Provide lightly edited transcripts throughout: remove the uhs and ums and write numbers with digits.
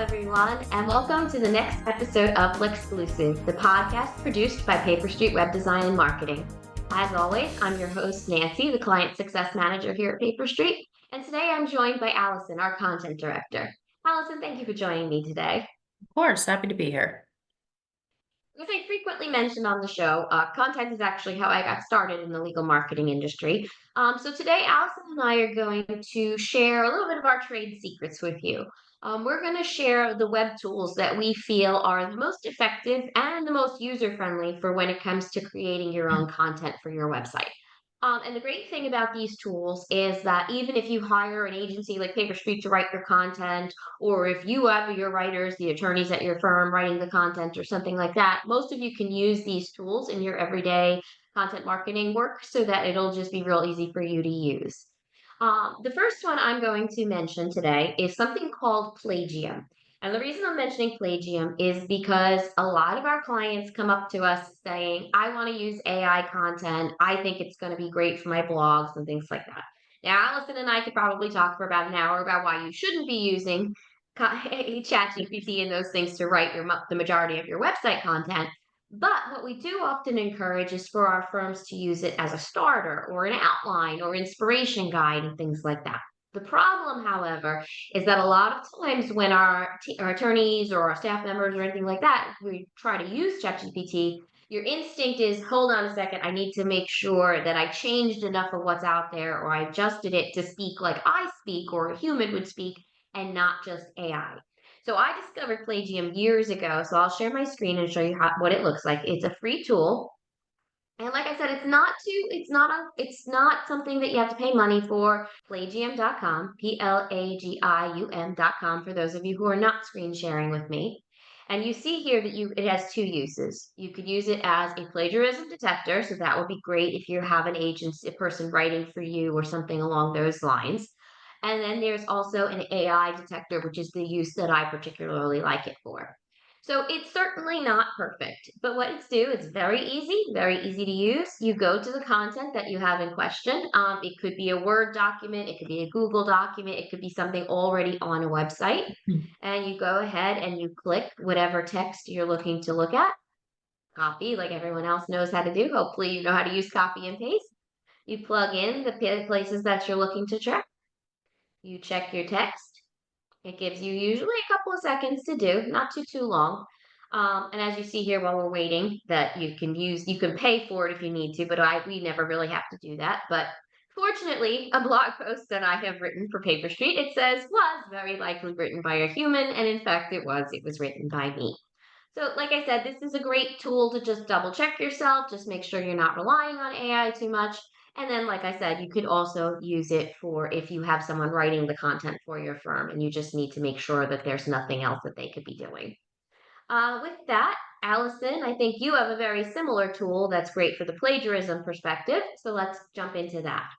everyone, and welcome to the next episode of Exclusive, the podcast produced by PaperStreet Web Design and Marketing. As always, I'm your host, Nancy, the Client Success Manager here at PaperStreet, and today I'm joined by Allison, our Content Director. Allison, thank you for joining me today. Of course, happy to be here. As I frequently mention on the show, content is actually how I got started in the legal marketing industry. So today, Allison and I are going to share a little bit of our trade secrets with you. We're going to share the web tools that we feel are the most effective and the most user-friendly for when it comes to creating your own content for your website. And the great thing about these tools is that even if you hire an agency like PaperStreet to write your content, or if you have your writers, the attorneys at your firm writing the content or something like that, most of you can use these tools in your everyday content marketing work so that it'll just be real easy for you to use. The first one I'm going to mention today is something called Plagium. And the reason I'm mentioning Plagium is because a lot of our clients come up to us saying, I want to use AI content. I think it's going to be great for my blogs and things like that. Now, Allison and I could probably talk for about an hour about why you shouldn't be using ChatGPT and those things to write the majority of your website content. But what we do often encourage is for our firms to use it as a starter or an outline or inspiration guide and things like that. The problem, however, is that a lot of times when our attorneys or our staff members or anything like that, we try to use ChatGPT, your instinct is, hold on a second, I need to make sure that I changed enough of what's out there or I adjusted it to speak like I speak or a human would speak and not just AI. So I discovered Plagium years ago, so I'll share my screen and show you what it looks like. It's a free tool. And like I said, it's not something that you have to pay money for. Plagium.com, Plagium.com, for those of you who are not screen sharing with me. And you see here that it has two uses. You could use it as a plagiarism detector, so that would be great if you have an agency, a person writing for you or something along those lines. And then there's also an AI detector, which is the use that I particularly like it for. So it's certainly not perfect, but what it's it's very easy to use. You go to the content that you have in question. It could be a Word document, it could be a Google document, it could be something already on a website. And you go ahead and you click whatever text you're looking to look at. Copy, like everyone else knows how to do. Hopefully you know how to use copy and paste. You plug in the places that you're looking to check. You check your text. It gives you usually a couple of seconds to do, not too long. And as you see here while we're waiting, that you can pay for it if you need to, but we never really have to do that. But fortunately, a blog post that I have written for PaperStreet, it says was very likely written by a human, and in fact it was written by me. So like I said, this is a great tool to just double check yourself, just make sure you're not relying on AI too much. And then, like I said, you could also use it for if you have someone writing the content for your firm and you just need to make sure that there's nothing else that they could be doing. With that, Allison, I think you have a very similar tool that's great for the plagiarism perspective. So let's jump into that.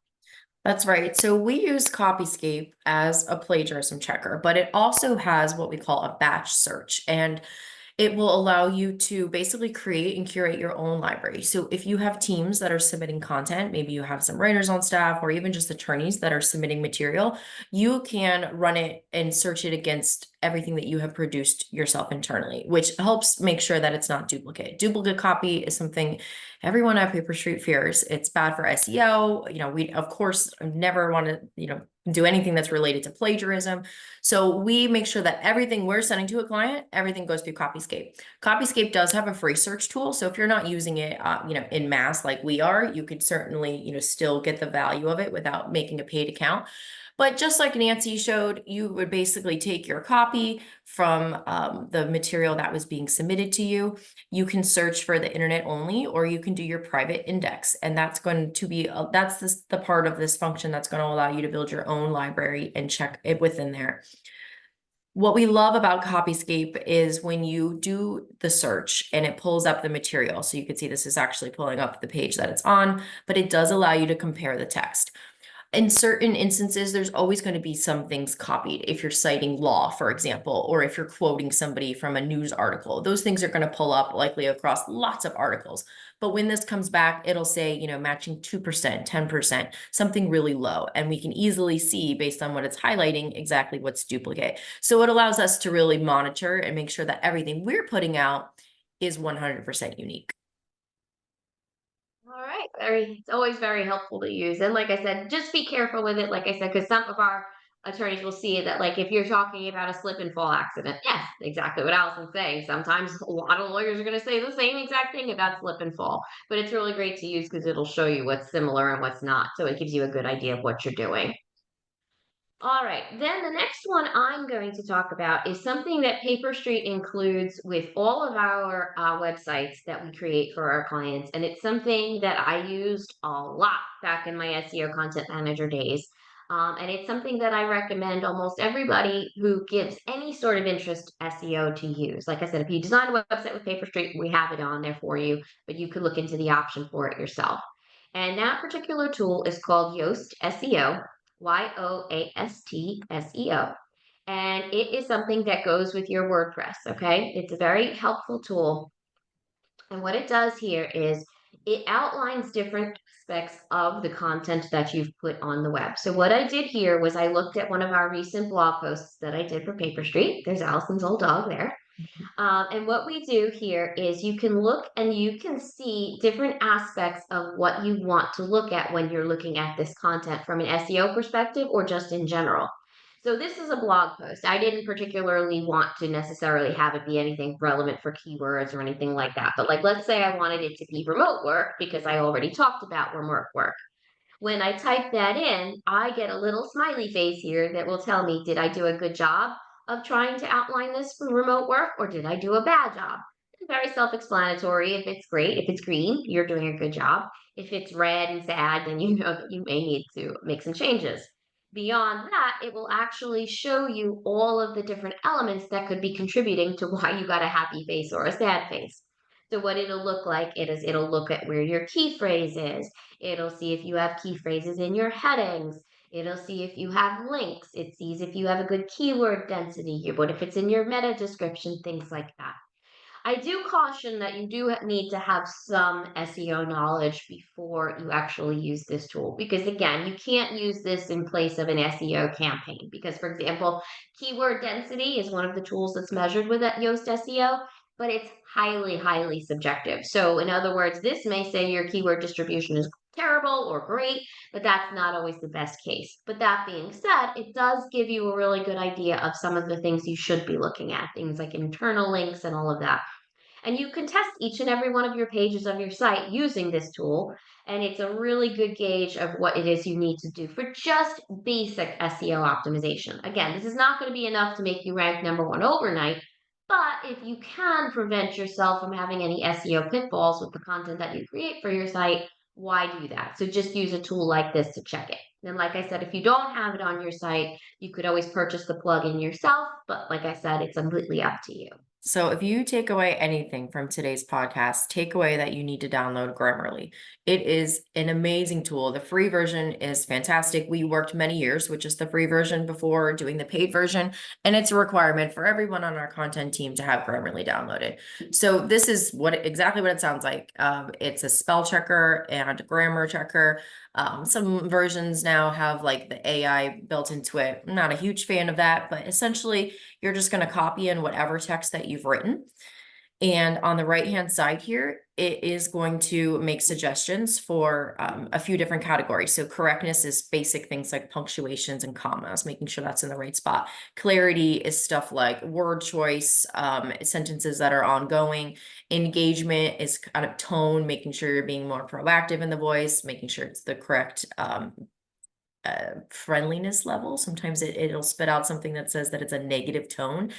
That's right. So we use Copyscape as a plagiarism checker, but it also has what we call a batch search. And it will allow you to basically create and curate your own library. So if you have teams that are submitting content, maybe you have some writers on staff or even just attorneys that are submitting material, you can run it and search it against everything that you have produced yourself internally, which helps make sure that it's not duplicate. Duplicate copy is something everyone at PaperStreet fears. It's bad for SEO. We of course never want to, do anything that's related to plagiarism. So we make sure that everything we're sending to a client, everything goes through Copyscape. Copyscape does have a free search tool. So if you're not using it, in mass like we are, you could certainly, still get the value of it without making a paid account. But just like Nancy showed, you would basically take your copy from the material that was being submitted to you. You can search for the internet only, or you can do your private index. And that's going to be, the part of this function that's going to allow you to build your own library and check it within there. What we love about Copyscape is when you do the search and it pulls up the material. So you can see this is actually pulling up the page that it's on, but it does allow you to compare the text. in certain instances, there's always going to be some things copied. If you're citing law, for example, or if you're quoting somebody from a news article, those things are going to pull up likely across lots of articles. But when this comes back, it'll say, matching 2%, 10%, something really low. And we can easily see based on what it's highlighting exactly what's duplicate. So it allows us to really monitor and make sure that everything we're putting out is 100% unique. All right, it's always very helpful to use. And like I said, just be careful with it. Like I said, because some of our attorneys will see that, like, if you're talking about a slip and fall accident, yes, exactly what Allison's saying. Sometimes a lot of lawyers are going to say the same exact thing about slip and fall, but it's really great to use because it'll show you what's similar and what's not. So it gives you a good idea of what you're doing. All right, then the next one I'm going to talk about is something that PaperStreet includes with all of our websites that we create for our clients. And it's something that I used a lot back in my SEO content manager days. And it's something that I recommend almost everybody who gives any sort of interest SEO to use. Like I said, if you design a website with PaperStreet, we have it on there for you, but you could look into the option for it yourself. And that particular tool is called Yoast SEO. Yoast SEO. And it is something that goes with your WordPress. Okay. It's a very helpful tool. And what it does here is it outlines different aspects of the content that you've put on the web. So, what I did here was I looked at one of our recent blog posts that I did for PaperStreet. There's Allison's old dog there. And what we do here is you can look and you can see different aspects of what you want to look at when you're looking at this content from an SEO perspective or just in general. So this is a blog post. I didn't particularly want to necessarily have it be anything relevant for keywords or anything like that. But like, let's say I wanted it to be remote work because I already talked about remote work. When I type that in, I get a little smiley face here that will tell me, did I do a good job of trying to outline this for remote work or did I do a bad job? It's very self-explanatory. If it's great, if it's green, you're doing a good job. If it's red and sad, then you know that you may need to make some changes. Beyond that, it will actually show you all of the different elements that could be contributing to why you got a happy face or a sad face. So what it'll look like it'll look at where your key phrase is. It'll see if you have key phrases in your headings. It'll see if you have links. It sees if you have a good keyword density, what if it's in your meta description, things like that. I do caution that you do need to have some SEO knowledge before you actually use this tool because, again, you can't use this in place of an SEO campaign. Because, for example, keyword density is one of the tools that's measured with that Yoast SEO, but it's highly, highly subjective. So, in other words, this may say your keyword distribution is terrible or great, but that's not always the best case. But that being said, it does give you a really good idea of some of the things you should be looking at, things like internal links and all of that. And you can test each and every one of your pages of your site using this tool. And it's a really good gauge of what it is you need to do for just basic SEO optimization. Again, this is not going to be enough to make you rank #1 overnight. But if you can prevent yourself from having any SEO pitfalls with the content that you create for your site, why do that? So just use a tool like this to check it. And like I said, if you don't have it on your site, you could always purchase the plugin yourself. But like I said, it's completely up to you. So if you take away anything from today's podcast, take away that you need to download Grammarly. It is an amazing tool. The free version is fantastic. We worked many years with just the free version before doing the paid version, and it's a requirement for everyone on our content team to have Grammarly downloaded. So this is exactly what it sounds like. It's a spell checker and a grammar checker. Some versions now have like the AI built into it. I'm not a huge fan of that, but essentially you're just going to copy in whatever text that you've written. And on the right-hand side here, it is going to make suggestions for a few different categories. So correctness is basic things like punctuations and commas, making sure that's in the right spot. Clarity is stuff like word choice, sentences that are ongoing. Engagement is kind of tone, making sure you're being more proactive in the voice, making sure it's the correct friendliness level. Sometimes it'll spit out something that says that it's a negative tone.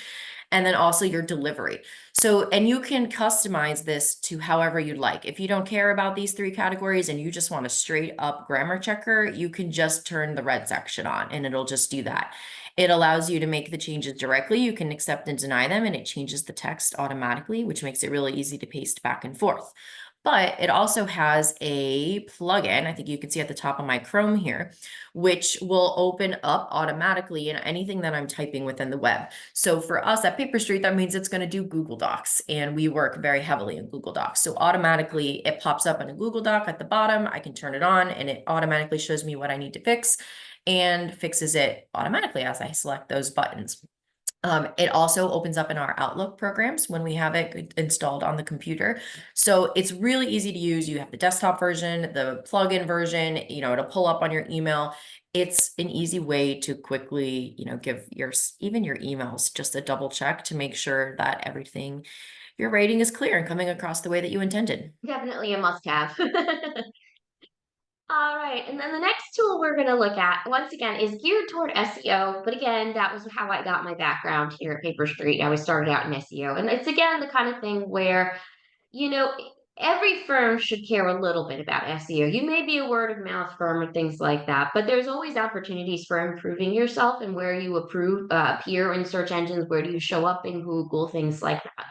And then also your delivery. So, and you can customize this to however you'd like. If you don't care about these three categories and you just want a straight up grammar checker, you can just turn the red section on and it'll just do that. It allows you to make the changes directly. You can accept and deny them and it changes the text automatically, which makes it really easy to paste back and forth. But it also has a plugin, I think you can see at the top of my Chrome here, which will open up automatically in anything that I'm typing within the web. So for us at PaperStreet, that means it's going to do Google Docs, and we work very heavily in Google Docs. So automatically it pops up in a Google Doc at the bottom. I can turn it on and it automatically shows me what I need to fix and fixes it automatically as I select those buttons. It also opens up in our Outlook programs when we have it installed on the computer. So it's really easy to use. You have the desktop version, the plugin version, it'll pull up on your email. It's an easy way to quickly, give even your emails just a double check to make sure that everything you're writing is clear and coming across the way that you intended. Definitely a must-have. All right, and then the next tool we're going to look at, once again, is geared toward SEO. But again, that was how I got my background here at PaperStreet. I was started out in SEO. And it's, again, the kind of thing where, you know, every firm should care a little bit about SEO. You may be a word of mouth firm or things like that, but there's always opportunities for improving yourself and where you appear in search engines, where do you show up in Google, things like that.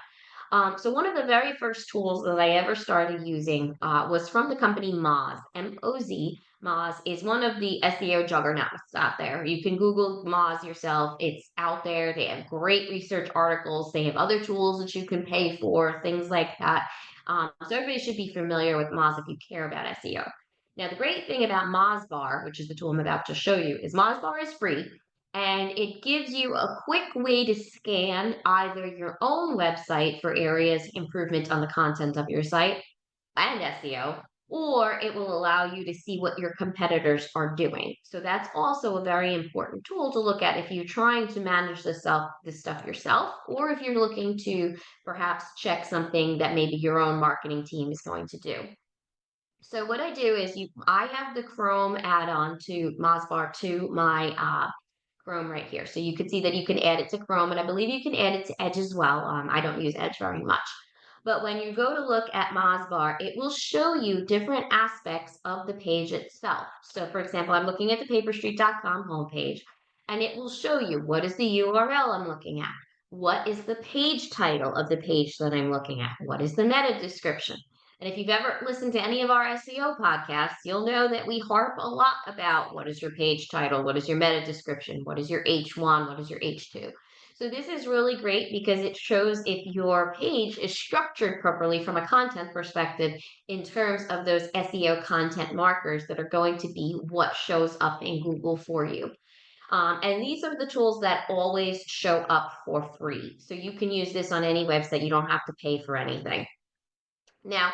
So one of the very first tools that I ever started using was from the company Moz, M-O-Z. Moz is one of the SEO juggernauts out there. You can Google Moz yourself. It's out there. They have great research articles. They have other tools that you can pay for, things like that. So everybody should be familiar with Moz if you care about SEO. Now, the great thing about Mozbar, which is the tool I'm about to show you, is Mozbar is free and it gives you a quick way to scan either your own website for areas improvement on the content of your site and SEO, or it will allow you to see what your competitors are doing. So that's also a very important tool to look at if you're trying to manage this stuff yourself, or if you're looking to perhaps check something that maybe your own marketing team is going to do. So what I do is I have the Chrome add-on to Mozbar to my Chrome right here. So you can see that you can add it to Chrome, and I believe you can add it to Edge as well. I don't use Edge very much. But when you go to look at Mozbar, it will show you different aspects of the page itself. So for example, I'm looking at the paperstreet.com homepage, and it will show you what is the URL I'm looking at. What is the page title of the page that I'm looking at? What is the meta description? And if you've ever listened to any of our SEO podcasts, you'll know that we harp a lot about what is your page title, what is your meta description, what is your H1, what is your H2. So this is really great because it shows if your page is structured properly from a content perspective in terms of those SEO content markers that are going to be what shows up in Google for you. And these are the tools that always show up for free. So you can use this on any website. You don't have to pay for anything. Now,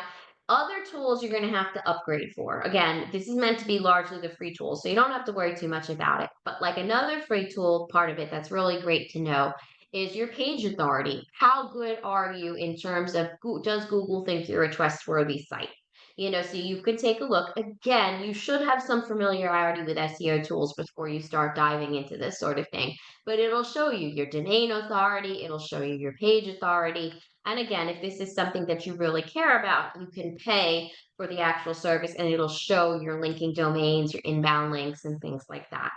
other tools you're going to have to upgrade for. Again, this is meant to be largely the free tools, so you don't have to worry too much about it. But like another free tool, part of it that's really great to know is your page authority. How good are you in terms of does Google think you're a trustworthy site? So you could take a look. Again, you should have some familiarity with SEO tools before you start diving into this sort of thing. But it'll show you your domain authority, it'll show you your page authority, and again, if this is something that you really care about, you can pay for the actual service and it'll show your linking domains, your inbound links, and things like that.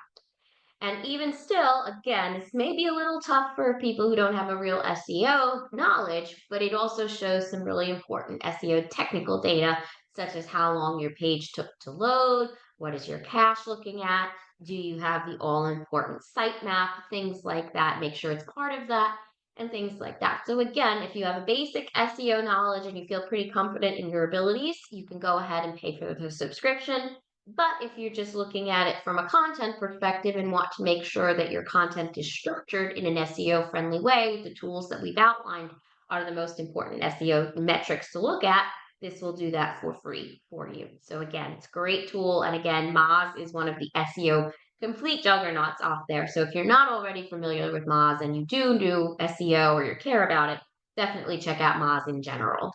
And even still, again, this may be a little tough for people who don't have a real SEO knowledge, but it also shows some really important SEO technical data, such as how long your page took to load, what is your cache looking at, do you have the all important sitemap, things like that, make sure it's part of that, and things like that. So, again, if you have a basic SEO knowledge and you feel pretty confident in your abilities, you can go ahead and pay for the subscription. But if you're just looking at it from a content perspective and want to make sure that your content is structured in an SEO friendly way with the tools that we've outlined are the most important SEO metrics to look at, this will do that for free for you. So again, it's a great tool. And again, Moz is one of the SEO complete juggernauts off there. So if you're not already familiar with Moz and you do SEO or you care about it, definitely check out Moz in general.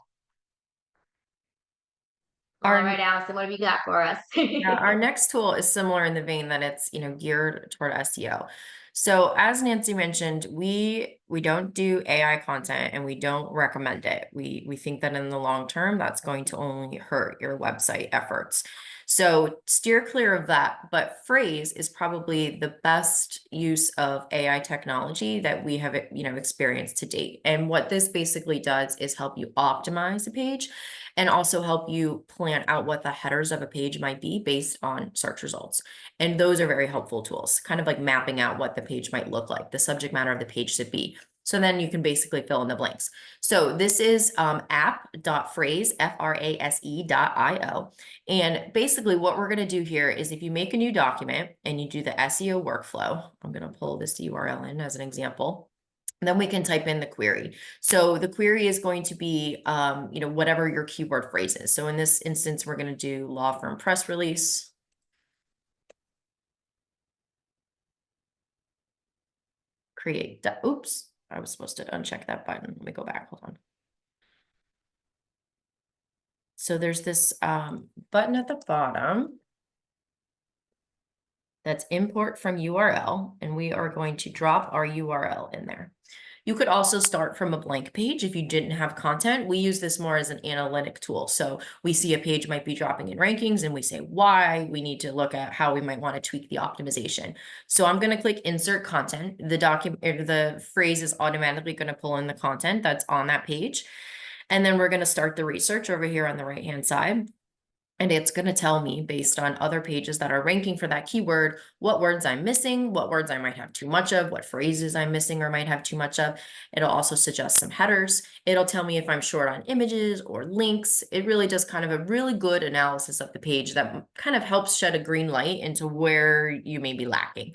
All Our right, Allison, what have you got for us? Yeah, our next tool is similar in the vein that it's, geared toward SEO. So as Nancy mentioned, we don't do AI content and we don't recommend it. We think that in the long term, that's going to only hurt your website efforts. So steer clear of that. But phrase is probably the best use of AI technology that we have, experienced to date. And what this basically does is help you optimize a page and also help you plan out what the headers of a page might be based on search results. And those are very helpful tools, kind of like mapping out what the page might look like, the subject matter of the page should be. So then you can basically fill in the blanks. So this is app.phrase, Frase.io. And basically what we're going to do here is if you make a new document and you do the SEO workflow, I'm going to pull this URL in as an example. Then we can type in the query. So the query is going to be, whatever your keyword phrase is. So in this instance, we're going to do law firm press release. Create, oops, I was supposed to uncheck that button. Let me go back, hold on. So there's this button at the bottom that's import from URL, and we are going to drop our URL in there. You could also start from a blank page if you didn't have content. We use this more as an analytic tool. So we see a page might be dropping in rankings and we say why. We need to look at how we might want to tweak the optimization. So I'm going to click insert content. The document or the phrase is automatically going to pull in the content that's on that page. And then we're going to start the research over here on the right-hand side. And it's going to tell me based on other pages that are ranking for that keyword, what words I'm missing, what words I might have too much of, what phrases I'm missing or might have too much of. It'll also suggest some headers. It'll tell me if I'm short on images or links. It really does kind of a really good analysis of the page that kind of helps shed a green light into where you may be lacking.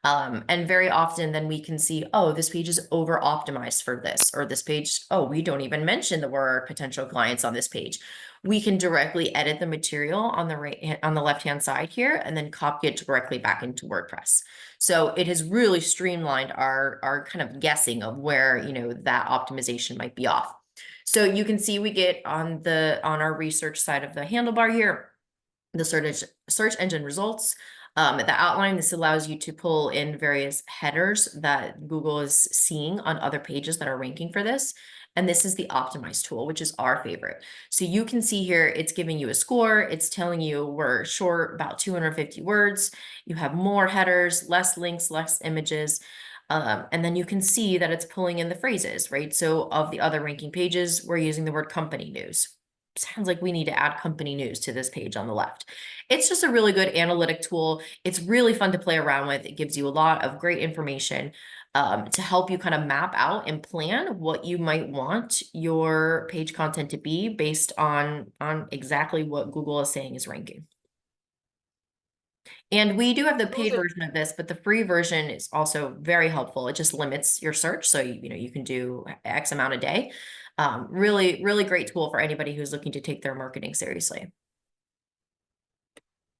And very often then we can see, oh, this page is over optimized for this, or this page, oh, we don't even mention the word potential clients on this page. We can directly edit the material on the left-hand side here and then copy it directly back into WordPress. So it has really streamlined our kind of guessing of where, that optimization might be off. So you can see we get on our research side of the handlebar here, the search engine results. The outline, this allows you to pull in various headers that Google is seeing on other pages that are ranking for this. And this is the optimize tool, which is our favorite. So you can see here, it's giving you a score. It's telling you we're short about 250 words. You have more headers, less links, less images. And then you can see that it's pulling in the phrases, right? So of the other ranking pages, we're using the word company news. Sounds like we need to add company news to this page on the left. It's just a really good analytic tool. It's really fun to play around with. It gives you a lot of great information to help you kind of map out and plan what you might want your page content to be based on exactly what Google is saying is ranking. And we do have the paid version of this, but the free version is also very helpful. It just limits your search. So, you can do X amount a day. Really, really great tool for anybody who's looking to take their marketing seriously.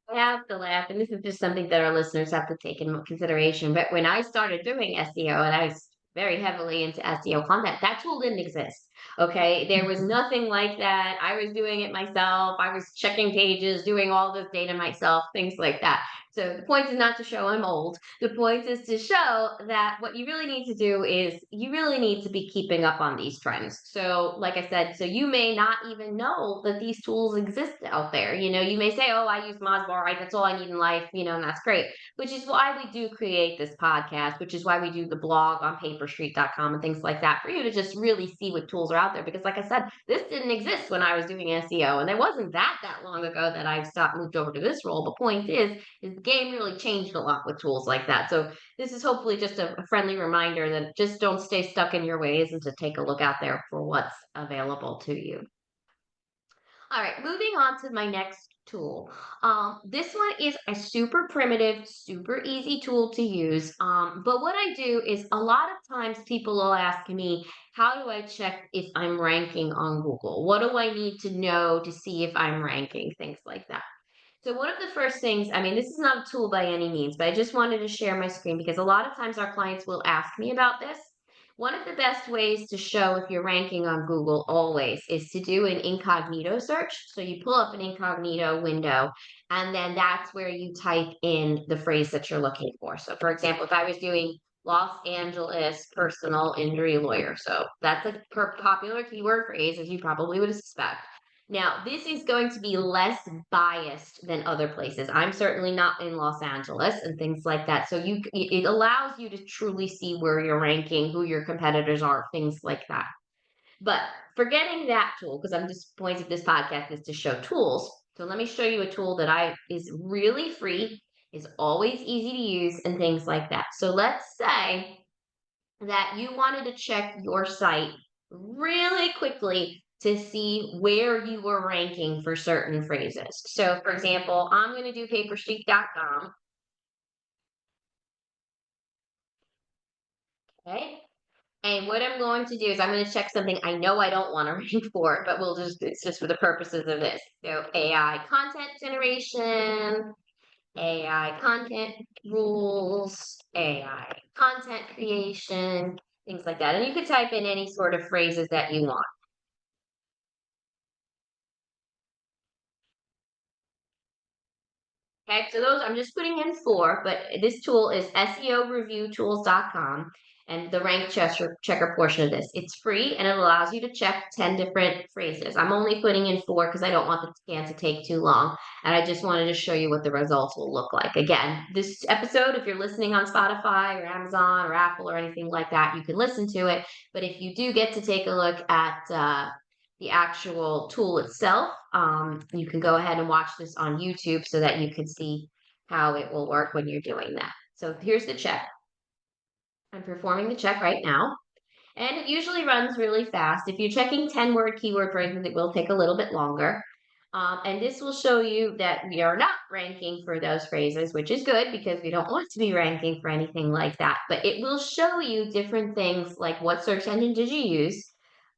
I have to laugh, and this is just something that our listeners have to take into consideration. But when I started doing SEO, and I was very heavily into SEO content, that tool didn't exist. Okay, there was nothing like that. I was doing it myself. I was checking pages, doing all this data myself, things like that. So the point is not to show I'm old. The point is to show that what you really need to do is you really need to be keeping up on these trends. So, like I said, so you may not even know that these tools exist out there. You may say, "Oh, I use Moz, right? That's all I need in life," and that's great. Which is why we do create this podcast, which is why we do the blog on PaperStreet.com and things like that, for you to just really see what tools are out there. Because, like I said, this didn't exist when I was doing SEO, and it wasn't that long ago that I moved over to this role. The point is the game really changed a lot with tools like that. So this is hopefully just a friendly reminder that just don't stay stuck in your ways and to take a look out there for what's available to you. All right, moving on to my next tool. This one is a super primitive, super easy tool to use. But what I do is a lot of times people will ask me, how do I check if I'm ranking on Google? What do I need to know to see if I'm ranking? Things like that. So one of the first things, I mean, this is not a tool by any means, but I just wanted to share my screen because a lot of times our clients will ask me about this. One of the best ways to show if you're ranking on Google always is to do an incognito search. So you pull up an incognito window, and then that's where you type in the phrase that you're looking for. So for example, if I was doing Los Angeles personal injury lawyer, so that's a popular keyword phrase, as you probably would suspect. Now, this is going to be less biased than other places. I'm certainly not in Los Angeles and things like that. So it allows you to truly see where you're ranking, who your competitors are, things like that. But forgetting that tool, because I'm just point of this podcast is to show tools. So let me show you a tool that I is really free, is always easy to use, and things like that. So let's say that you wanted to check your site really quickly to see where you were ranking for certain phrases. So, for example, I'm going to do paperstreet.com. Okay. And what I'm going to do is I'm going to check something I know I don't want to rank for, but it's just for the purposes of this. So, AI content generation, AI content rules, AI content creation, things like that. And you could type in any sort of phrases that you want. Okay, so those I'm just putting in four, but this tool is SEOreviewtools.com and the checker portion of this. It's free and it allows you to check 10 different phrases. I'm only putting in four because I don't want the scan to take too long. And I just wanted to show you what the results will look like. Again, this episode, if you're listening on Spotify or Amazon or Apple or anything like that, you can listen to it. But if you do get to take a look at the actual tool itself, you can go ahead and watch this on YouTube so that you can see how it will work when you're doing that. So here's the check. I'm performing the check right now. And it usually runs really fast. If you're checking 10-word keyword phrases, it will take a little bit longer. And this will show you that we are not ranking for those phrases, which is good because we don't want to be ranking for anything like that. But it will show you different things like what search engine did you use?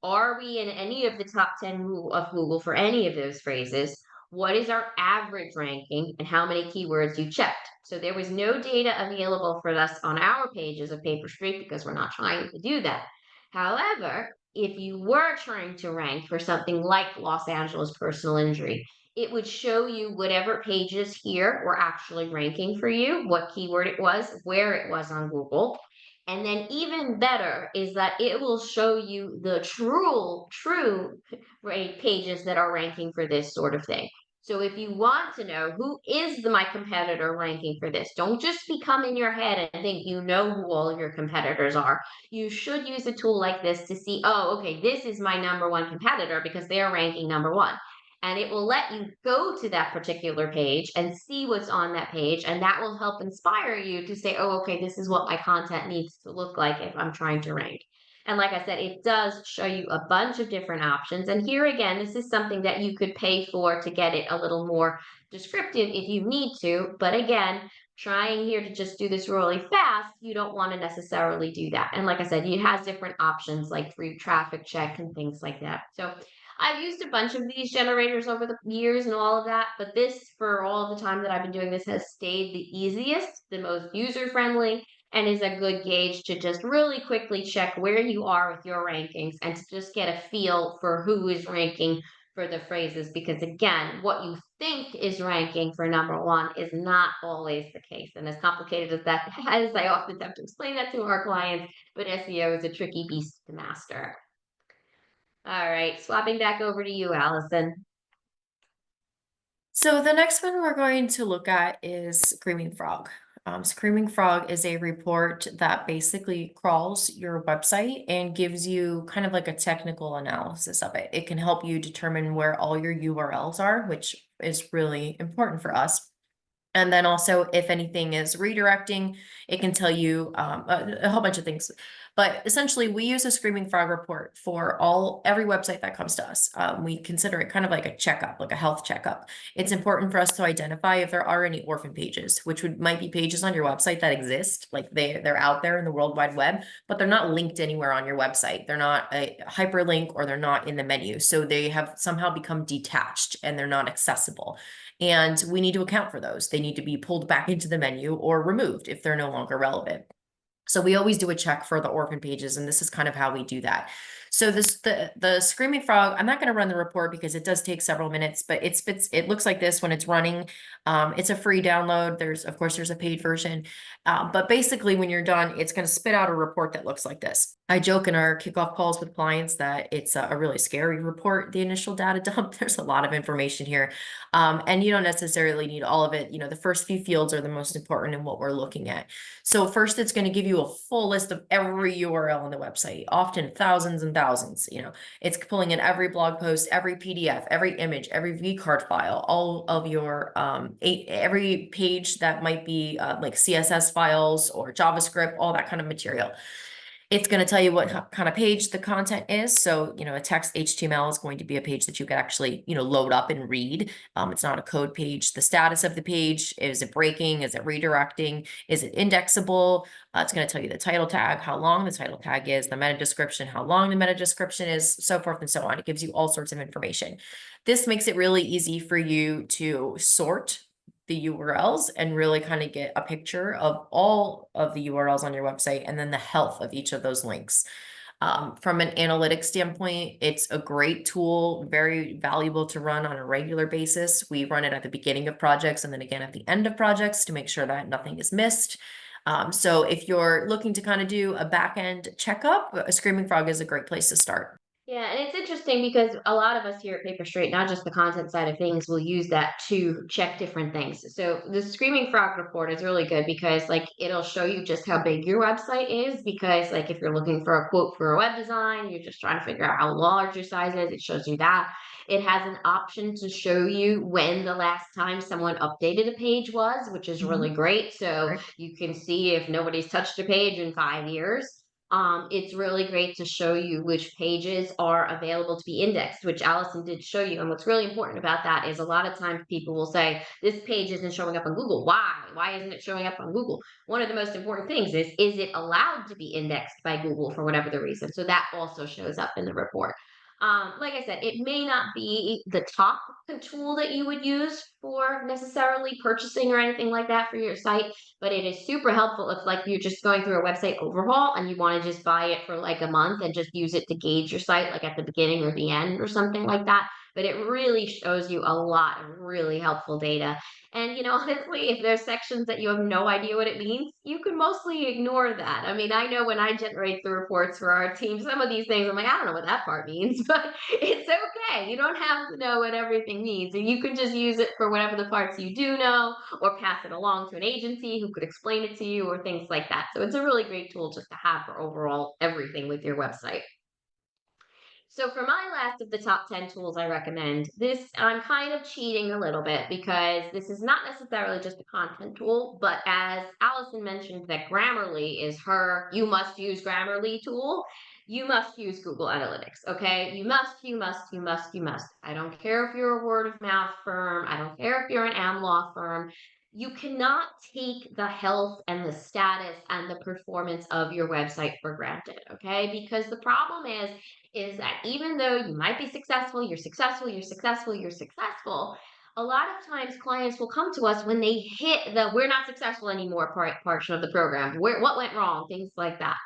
Are we in any of the top 10 of Google for any of those phrases? What is our average ranking and how many keywords you checked? So there was no data available for us on our pages of PaperStreet because we're not trying to do that. However, if you were trying to rank for something like Los Angeles personal injury, it would show you whatever pages here were actually ranking for you, what keyword it was, where it was on Google. And then even better is that it will show you the true pages that are ranking for this sort of thing. So if you want to know who is my competitor ranking for this, don't just become in your head and think you know who all your competitors are. You should use a tool like this to see, oh, okay, this is my number one competitor because they're ranking number one. And it will let you go to that particular page and see what's on that page. And that will help inspire you to say, oh, okay, this is what my content needs to look like if I'm trying to rank. And like I said, it does show you a bunch of different options. And here again, this is something that you could pay for to get it a little more descriptive if you need to. But again, trying here to just do this really fast, you don't want to necessarily do that. And like I said, it has different options like free traffic check and things like that. So I've used a bunch of these generators over the years and all of that, but this, for all the time that I've been doing this, has stayed the easiest, the most user friendly, and is a good gauge to just really quickly check where you are with your rankings and to just get a feel for who is ranking for the phrases. Because again, what you think is ranking for number one is not always the case. And as complicated as that is, I often have to explain that to our clients, but SEO is a tricky beast to master. All right, swapping back over to you, Allison. So the next one we're going to look at is Screaming Frog. Screaming Frog is a report that basically crawls your website and gives you kind of like a technical analysis of it. It can help you determine where all your URLs are, which is really important for us. And then also, if anything is redirecting, it can tell you a whole bunch of things. But essentially, we use a Screaming Frog report for every website that comes to us. We consider it kind of like a checkup, like a health checkup. It's important for us to identify if there are any orphan pages, which might be pages on your website that exist, like they're out there in the World Wide Web, but they're not linked anywhere on your website. They're not a hyperlink or they're not in the menu. So they have somehow become detached and they're not accessible. And we need to account for those. They need to be pulled back into the menu or removed if they're no longer relevant. So we always do a check for the orphan pages, and this is kind of how we do that. So the Screaming Frog, I'm not going to run the report because it does take several minutes, but it looks like this when it's running. It's a free download. Of course, there's a paid version. But basically when you're done, it's going to spit out a report that looks like this. I joke in our kickoff calls with clients that it's a really scary report, the initial data dump. There's a lot of information here. And you don't necessarily need all of it. The first few fields are the most important in what we're looking at. So first, it's going to give you a full list of every URL on the website, often thousands and thousands. It's pulling in every blog post, every PDF, every image, every vcard file, all of your every page that might be like CSS files or JavaScript, all that kind of material. It's going to tell you what kind of page the content is. So, a text HTML is going to be a page that you can actually, load up and read. It's not a code page. The status of the page, is it breaking? Is it redirecting? Is it indexable? It's going to tell you the title tag, how long the title tag is, the meta description, how long the meta description is, so forth and so on. It gives you all sorts of information. This makes it really easy for you to sort the URLs and really kind of get a picture of all of the URLs on your website and then the health of each of those links. From an analytics standpoint, it's a great tool, very valuable to run on a regular basis. We run it at the beginning of projects and then again at the end of projects to make sure that nothing is missed. So if you're looking to kind of do a back-end checkup, a Screaming Frog is a great place to start. Yeah, and it's interesting because a lot of us here at PaperStreet, not just the content side of things, will use that to check different things. So the Screaming Frog report is really good because like it'll show you just how big your website is. Because like if you're looking for a quote for a web design, you're just trying to figure out how large your size is, it shows you that. It has an option to show you when the last time someone updated a page was, which is really great. So Right. you can see if nobody's touched a page in 5 years. It's really great to show you which pages are available to be indexed, which Allison did show you. And what's really important about that is a lot of times people will say, this page isn't showing up on Google. Why? Why isn't it showing up on Google? One of the most important things is it allowed to be indexed by Google for whatever the reason? So that also shows up in the report. Like I said, it may not be the top tool that you would use for necessarily purchasing or anything like that for your site, but it is super helpful if like you're just going through a website overhaul and you want to just buy it for like a month and just use it to gauge your site like at the beginning or the end or something like that. But it really shows you a lot of really helpful data. And honestly, if there's sections that you have no idea what it means, you can mostly ignore that. I mean, I know when I generate the reports for our team, some of these things I'm like, I don't know what that part means, but it's okay. You don't have to know what everything means. And you can just use it for whatever the parts you do know, or pass it along to an agency who could explain it to you or things like that. So it's a really great tool just to have for overall everything with your website. So for my last of the top 10 tools I recommend, this I'm kind of cheating a little bit because this is not necessarily just a content tool, but as Allison mentioned that Grammarly is her you must use Grammarly tool, you must use Google Analytics, okay? You must. I don't care if you're a word of mouth firm, I don't care if you're an am law firm. You cannot take the health and the status and the performance of your website for granted, okay? Because the problem is that even though you might be successful, you're successful, a lot of times clients will come to us when they hit the we're not successful anymore portion of the program. What went wrong? Things like that.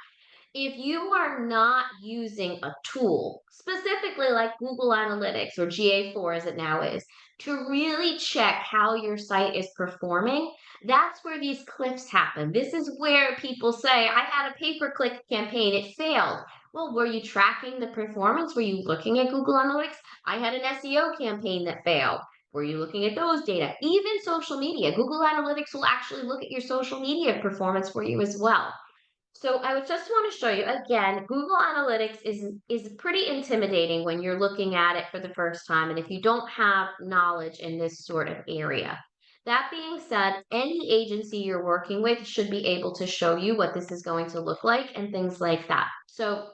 If you are not using a tool, specifically like Google Analytics or GA4 as it now is, to really check how your site is performing, that's where these cliffs happen. This is where people say, I had a pay-per-click campaign, it failed. Well, were you tracking the performance? Were you looking at Google Analytics? I had an SEO campaign that failed. Were you looking at those data? Even social media. Google Analytics will actually look at your social media performance for you as well. So I would just want to show you again, Google Analytics is pretty intimidating when you're looking at it for the first time and if you don't have knowledge in this sort of area. That being said, any agency you're working with should be able to show you what this is going to look like and things like that. So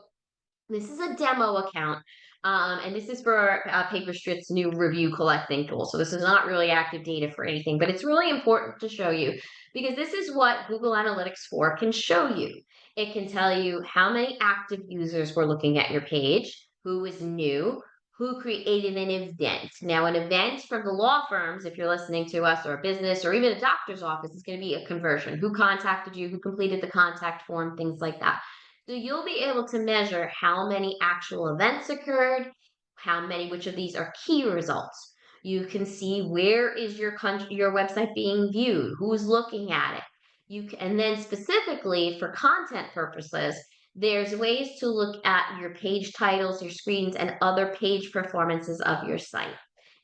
this is a demo account, and this is for PaperStreet's new review collecting tool. So this is not really active data for anything, but it's really important to show you because this is what Google Analytics 4 can show you. It can tell you how many active users were looking at your page, who is new, who created an event. Now, an event from the law firms, if you're listening to us, or a business, or even a doctor's office, is going to be a conversion. Who contacted you, who completed the contact form, things like that. So you'll be able to measure how many actual events occurred, which of these are key results. You can see where is your website being viewed, who's looking at it. And then specifically for content purposes, There's ways to look at your page titles, your screens, and other page performances of your site.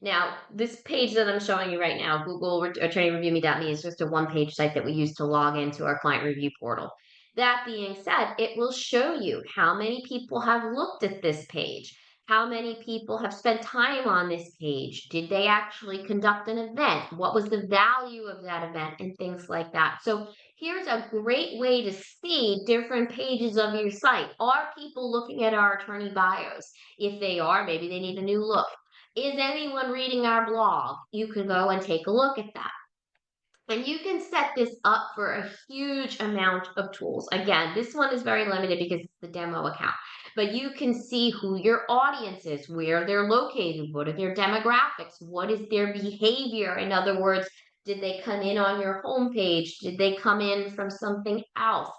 Now, this page that I'm showing you right now, Google Attorney Review Me.me, is just a one-page site that we use to log into our client review portal. That being said, it will show you how many people have looked at this page, how many people have spent time on this page, did they actually conduct an event, what was the value of that event, and things like that. So here's a great way to see different pages of your site. Are people looking at our attorney bios? If they are, maybe they need a new look. Is anyone reading our blog? You can go and take a look at that. And you can set this up for a huge amount of tools. Again, this one is very limited because it's the demo account, but you can see who your audience is, where they're located, what are their demographics, what is their behavior. In other words, did they come in on your homepage? Did they come in from something else?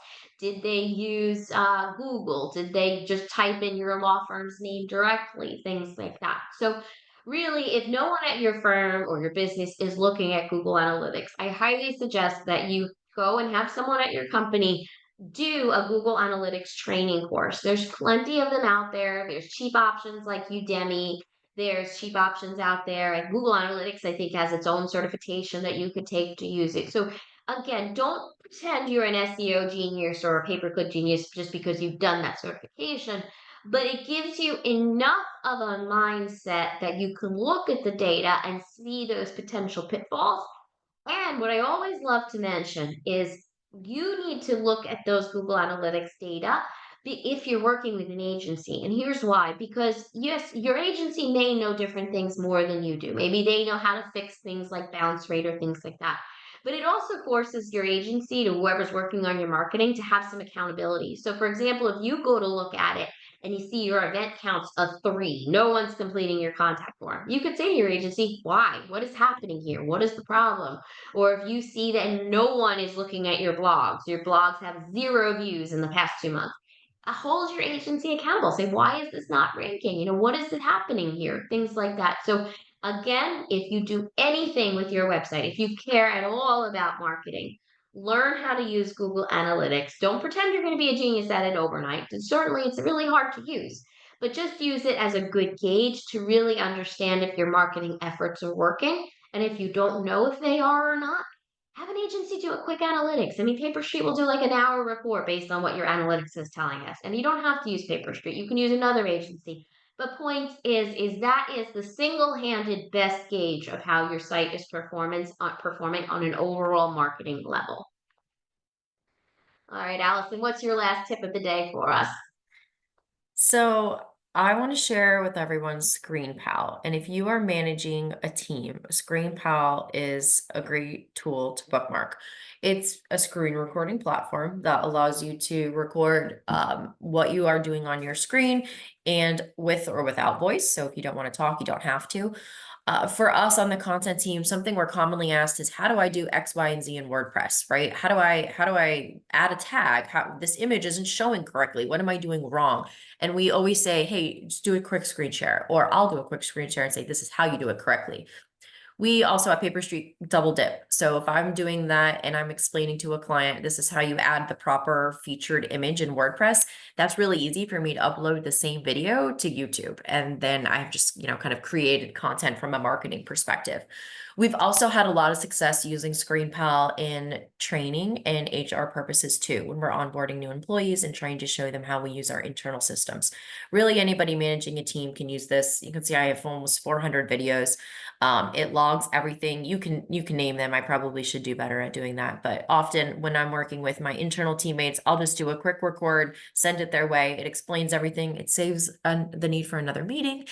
Did they use Google? Did they just type in your law firm's name directly? Things like that. So really, if no one at your firm or your business is looking at Google Analytics, I highly suggest that you go and have someone at your company do a Google Analytics training course. There's plenty of them out there. There's cheap options like Udemy. There's cheap options out there. And Google Analytics, I think, has its own certification that you could take to use it. So again, don't pretend you're an SEO genius or a pay-per-click genius just because you've done that certification, but it gives you enough of a mindset that you can look at the data and see those potential pitfalls. And what I always love to mention is you need to look at those Google Analytics data if you're working with an agency. And here's why: because yes, your agency may know different things more than you do. Maybe they know how to fix things like bounce rate or things like that. But it also forces your agency, to whoever's working on your marketing, to have some accountability. So, for example, if you go to look at it and you see your event counts of 3, no one's completing your contact form, you could say to your agency, why? What is happening here? What is the problem? Or if you see that no one is looking at your blogs have 0 views in the past 2 months, hold your agency accountable. Say, why is this not ranking? What is it happening here? Things like that. So again, if you do anything with your website, if you care at all about marketing, learn how to use Google Analytics. Don't pretend you're going to be a genius at it overnight. Certainly, it's really hard to use, but just use it as a good gauge to really understand if your marketing efforts are working. And if you don't know if they are or not, have an agency do a quick analytics. I mean, PaperStreet will do like an hour report based on what your analytics is telling us. And you don't have to use PaperStreet. You can use another agency. But point is that is the single-handed best gauge of how your site is performing on an overall marketing level. All right, Allison, what's your last tip of the day for us? So I want to share with everyone ScreenPal. And if you are managing a team, ScreenPal is a great tool to bookmark. It's a screen recording platform that allows you to record what you are doing on your screen, and with or without voice. So if you don't want to talk, you don't have to. For us on the content team, something we're commonly asked is, how do I do X, Y, and Z in WordPress, right? How do I add a tag? How this image isn't showing correctly? What am I doing wrong? And we always say, hey, just do a quick screen share, or I'll do a quick screen share and say, this is how you do it correctly. We also at PaperStreet double dip. So if I'm doing that and I'm explaining to a client, this is how you add the proper featured image in WordPress, that's really easy for me to upload the same video to YouTube. And then I've just, kind of created content from a marketing perspective. We've also had a lot of success using ScreenPal in training and HR purposes too, when we're onboarding new employees and trying to show them how we use our internal systems. Really, anybody managing a team can use this. You can see I have almost 400 videos. It logs everything. You can name them. I probably should do better at doing that. But often when I'm working with my internal teammates, I'll just do a quick record, send it their way. It explains everything. It saves the need for another meeting.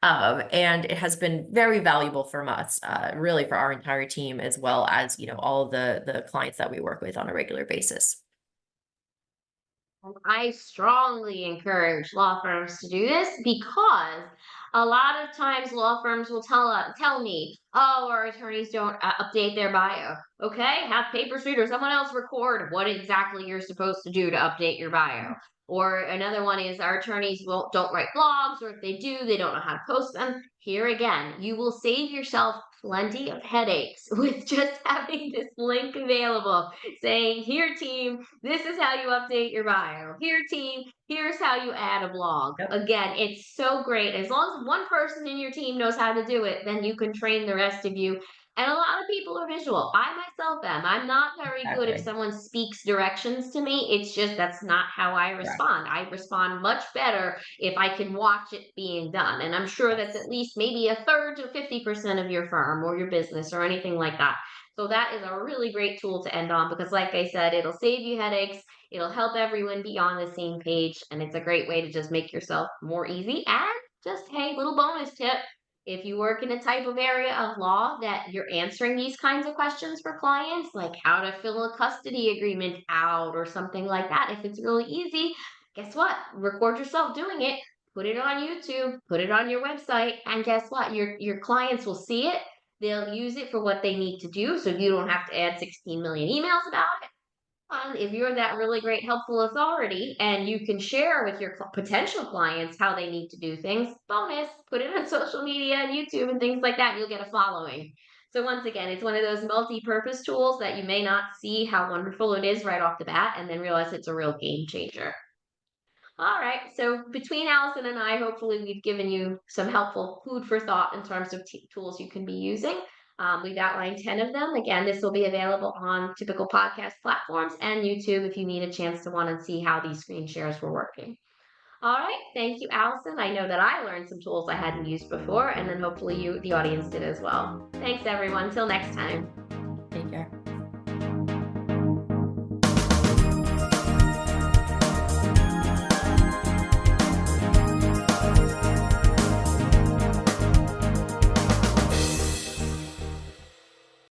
And it has been very valuable for us, really for our entire team, as well as, all the clients that we work with on a regular basis. I strongly encourage law firms to do this because a lot of times law firms will tell me, "Oh, our attorneys don't update their bio." Okay, have PaperStreet or someone else record what exactly you're supposed to do to update your bio. Or another one is our attorneys don't write blogs, or if they do, they don't know how to post them. Here again, you will save yourself plenty of headaches with just having this link available saying, here, team, this is how you update your bio. Here, team, here's how you add a blog. Yep, Again, it's so great. As long as one person in your team knows how to do it, then you can train the rest of you. And a lot of people are visual. I myself am. I'm not very good if exactly. someone speaks directions to me. It's just that's not how I Correct. respond. I respond much better if I can watch it being done. And I'm sure that's Yes. at least maybe a third to 50% of your firm or your business or anything like that. So that is a really great tool to end on because, like I said, it'll save you headaches. It'll help everyone be on the same page. And it's a great way to just make yourself more easy. And just, hey, little bonus tip, if you work in a type of area of law that you're answering these kinds of questions for clients, like how to fill a custody agreement out or something like that, if it's really easy, guess what? Record yourself doing it, put it on YouTube, put it on your website, and guess what? Your clients will see it. They'll use it for what they need to do, so you don't have to add 16 million emails about it. If you're that really great helpful authority and you can share with your potential clients how they need to do things, bonus, put it on social media and YouTube and things like that, and you'll get a following. So once again, it's one of those multi-purpose tools that you may not see how wonderful it is right off the bat and then realize it's a real game changer. All right. So between Allison and I, hopefully we've given you some helpful food for thought in terms of tools you can be using. We've outlined 10 of them. Again, this will be available on typical podcast platforms and YouTube if you need a chance to want to see how these screen shares were working. All right. Thank you, Allison. I know that I learned some tools I hadn't used before, and then hopefully you, the audience, did as well. Thanks, everyone. Till next time. Take care.